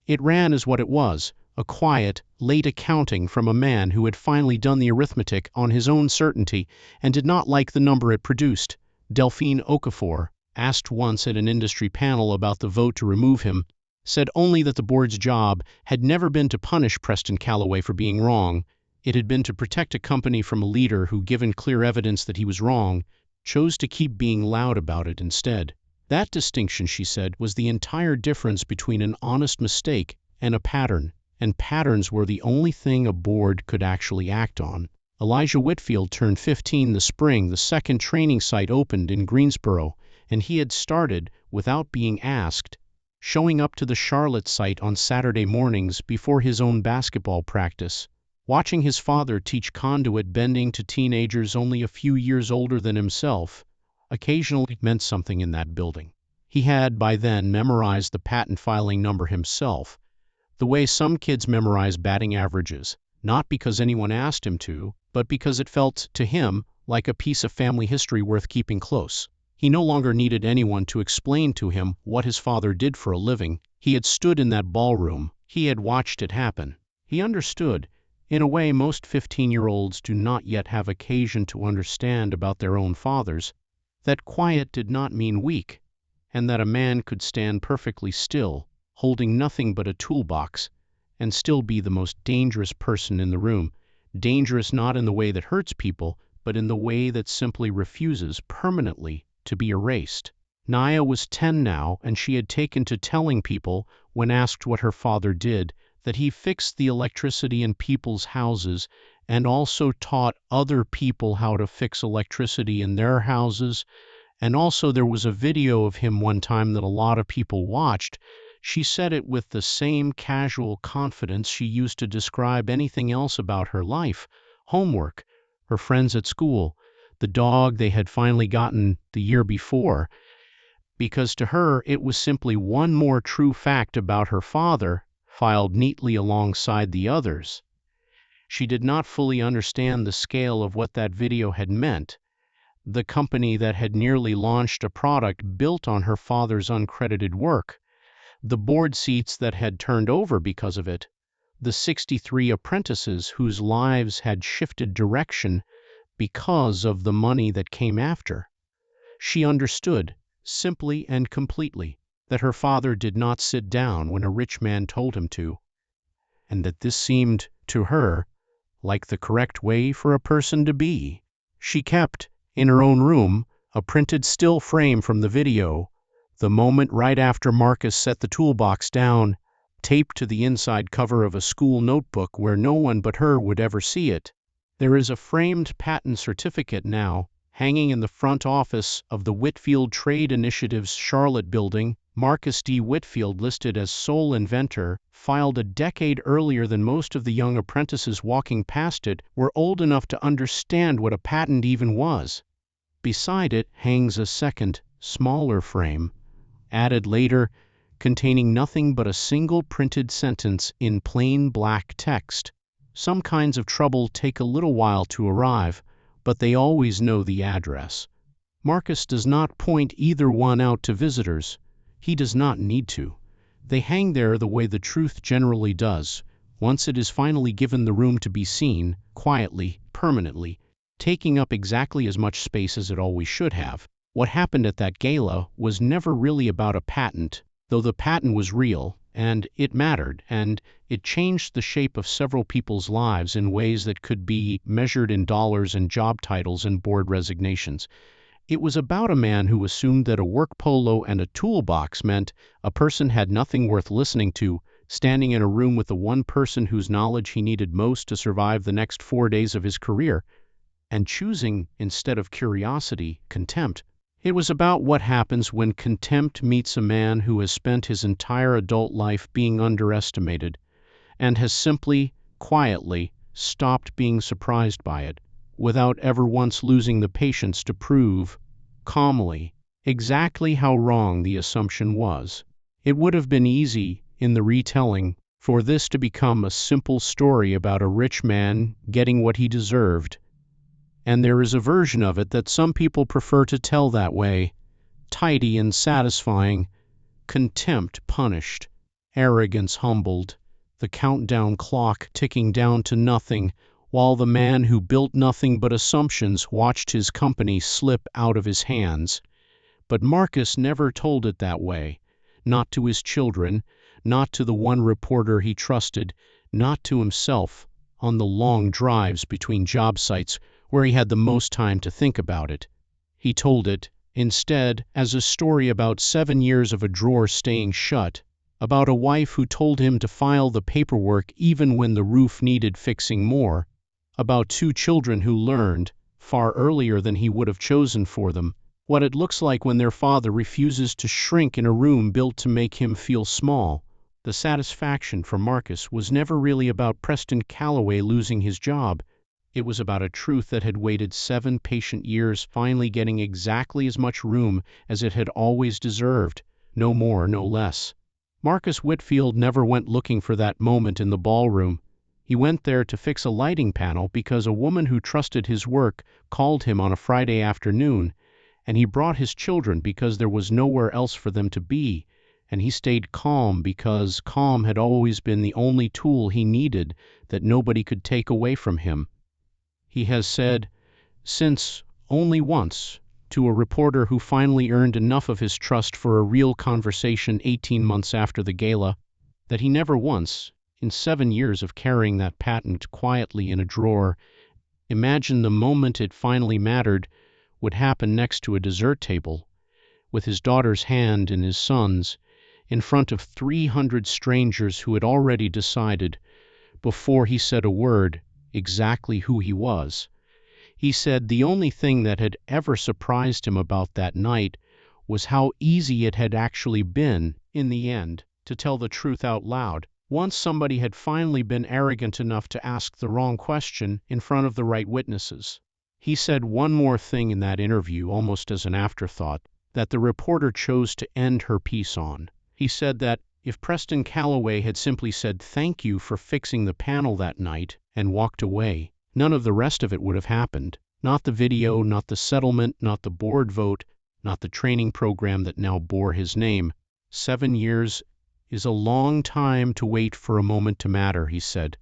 It ran as what it was, a quiet, late accounting from a man who had finally done the arithmetic on his own certainty and did not like the number it produced. Delphine Okafor, asked once at an industry panel about the vote to remove him, said only that the board's job had never been to punish Preston Calloway for being wrong. It had been to protect a company from a leader who, given clear evidence that he was wrong, chose to keep being loud about it instead. That distinction, she said, was the entire difference between an honest mistake and a pattern, and patterns were the only thing a board could actually act on. Elijah Whitfield turned 15 the spring the second training site opened in Greensboro, and he had started, without being asked, showing up to the Charlotte site on Saturday mornings before his own basketball practice, watching his father teach conduit bending to teenagers only a few years older than himself. Occasionally meant something in that building. He had, by then, memorized the patent filing number himself, the way some kids memorize batting averages, not because anyone asked him to, but because it felt, to him, like a piece of family history worth keeping close. He no longer needed anyone to explain to him what his father did for a living. He had stood in that ballroom. He had watched it happen. He understood. in a way most 15-year-olds do not yet have occasion to understand about their own fathers, that quiet did not mean weak, and that a man could stand perfectly still, holding nothing but a toolbox, and still be the most dangerous person in the room. Dangerous not in the way that hurts people, but in the way that simply refuses permanently to be erased. Naya was 10 now, and she had taken to telling people, when asked what her father did, that he fixed the electricity in people's houses and also taught other people how to fix electricity in their houses. And also there was a video of him one time that a lot of people watched. She said it with the same casual confidence she used to describe anything else about her life: homework, her friends at school, the dog they had finally gotten the year before, because to her it was simply one more true fact about her father, filed neatly alongside the others. She did not fully understand the scale of what that video had meant. The company that had nearly launched a product built on her father's uncredited work, the board seats that had turned over because of it, the 63 apprentices whose lives had shifted direction because of the money that came after. She understood, simply and completely, that her father did not sit down when a rich man told him to, and that this seemed, to her, like the correct way for a person to be. She kept, in her own room, a printed still frame from the video, the moment right after Marcus set the toolbox down, taped to the inside cover of a school notebook where no one but her would ever see it. There is a framed patent certificate now, hanging in the front office of the Whitfield Trade Initiative's Charlotte building. Marcus D. Whitfield, listed as sole inventor, filed a decade earlier than most of the young apprentices walking past it were old enough to understand what a patent even was. Beside it hangs a second, smaller frame, added later, containing nothing but a single printed sentence in plain black text. Some kinds of trouble take a little while to arrive, but they always know the address. Marcus does not point either one out to visitors. He does not need to. They hang there the way the truth generally does, once it is finally given the room to be seen, quietly, permanently, taking up exactly as much space as it always should have. What happened at that gala was never really about a patent, though the patent was real, and it mattered, and it changed the shape of several people's lives in ways that could be measured in dollars and job titles and board resignations. It was about a man who assumed that a work polo and a toolbox meant a person had nothing worth listening to, standing in a room with the one person whose knowledge he needed most to survive the next 4 days of his career, and choosing, instead of curiosity, contempt. It was about what happens when contempt meets a man who has spent his entire adult life being underestimated, and has simply, quietly, stopped being surprised by it, without ever once losing the patience to prove, calmly, exactly how wrong the assumption was. It would have been easy, in the retelling, for this to become a simple story about a rich man getting what he deserved, and there is a version of it that some people prefer to tell that way: tidy and satisfying, contempt punished, arrogance humbled, the countdown clock ticking down to nothing, while the man who built nothing but assumptions watched his company slip out of his hands. But Marcus never told it that way, not to his children, not to the one reporter he trusted, not to himself, on the long drives between job sites where he had the most time to think about it. He told it, instead, as a story about 7 years of a drawer staying shut, about a wife who told him to file the paperwork even when the roof needed fixing more, about 2 children who learned, far earlier than he would have chosen for them, what it looks like when their father refuses to shrink in a room built to make him feel small. The satisfaction for Marcus was never really about Preston Calloway losing his job. It was about a truth that had waited 7 patient years, finally getting exactly as much room as it had always deserved, no more, no less. Marcus Whitfield never went looking for that moment in the ballroom. He went there to fix a lighting panel because a woman who trusted his work called him on a Friday afternoon, and he brought his children because there was nowhere else for them to be, and he stayed calm because calm had always been the only tool he needed that nobody could take away from him. He has said, since only once, to a reporter who finally earned enough of his trust for a real conversation 18 months after the gala, that he never once, in 7 years of carrying that patent quietly in a drawer, imagined the moment it finally mattered would happen next to a dessert table, with his daughter's hand in his son's, in front of 300 strangers who had already decided, before he said a word, exactly who he was. He said the only thing that had ever surprised him about that night was how easy it had actually been, in the end, to tell the truth out loud, once somebody had finally been arrogant enough to ask the wrong question in front of the right witnesses. He said one more thing in that interview, almost as an afterthought, that the reporter chose to end her piece on. He said that if Preston Calloway had simply said thank you for fixing the panel that night and walked away, none of the rest of it would have happened. Not the video, not the settlement, not the board vote, not the training program that now bore his name. 7 years is a long time to wait for a moment to matter, he said.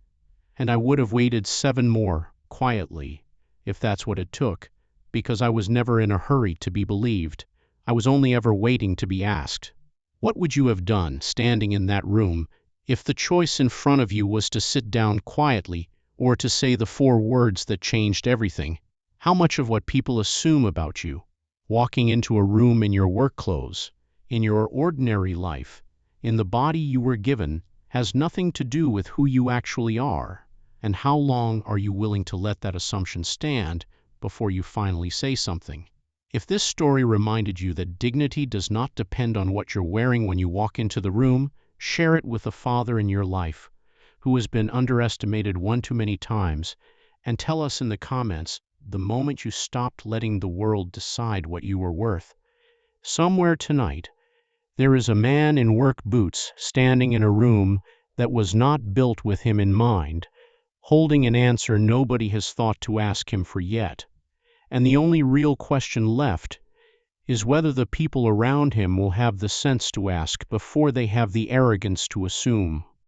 And I would have waited 7 more, quietly, if that's what it took, because I was never in a hurry to be believed. I was only ever waiting to be asked. What would you have done, standing in that room, if the choice in front of you was to sit down quietly or to say the 4 words that changed everything? How much of what people assume about you, walking into a room in your work clothes, in your ordinary life, in the body you were given, has nothing to do with who you actually are? And how long are you willing to let that assumption stand before you finally say something? If this story reminded you that dignity does not depend on what you're wearing when you walk into the room, share it with a father in your life who has been underestimated one too many times, and tell us in the comments the moment you stopped letting the world decide what you were worth. Somewhere tonight, there is a man in work boots standing in a room that was not built with him in mind, holding an answer nobody has thought to ask him for yet. And the only real question left is whether the people around him will have the sense to ask before they have the arrogance to assume.